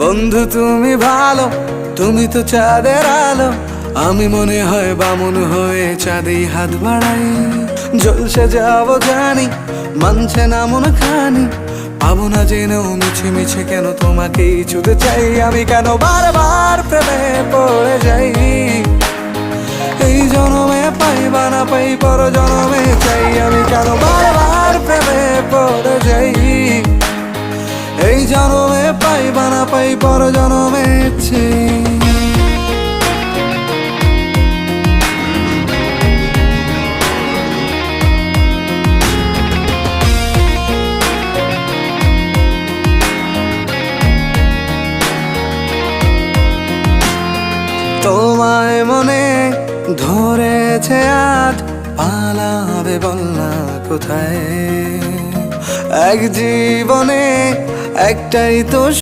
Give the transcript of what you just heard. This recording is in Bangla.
বন্ধু তুমি ভালো, তুমি তো চাঁদের আলো, আমি মনে হয় বামুন হয়ে চাঁদে হাত বাড়াই। জলসে যাবো জানি, মানছে না মন খানি, পাবো না জেনেও মিছে মিছে কেন তোমাকেই ছুতে চাই। আমি কেন বারবার প্রেমে পড়ে যাই, এই জনমে পাই বা না পাই পর জনমে চাই। আমি কেন বারবার প্রেমে পড়ে যাই, এই জনমে পাই বা না পাই পর জনমে চাই। তোমায় মনে ধরেছে আজ, পালাবে বল না কোথায়। এক জীবনে একটাই তো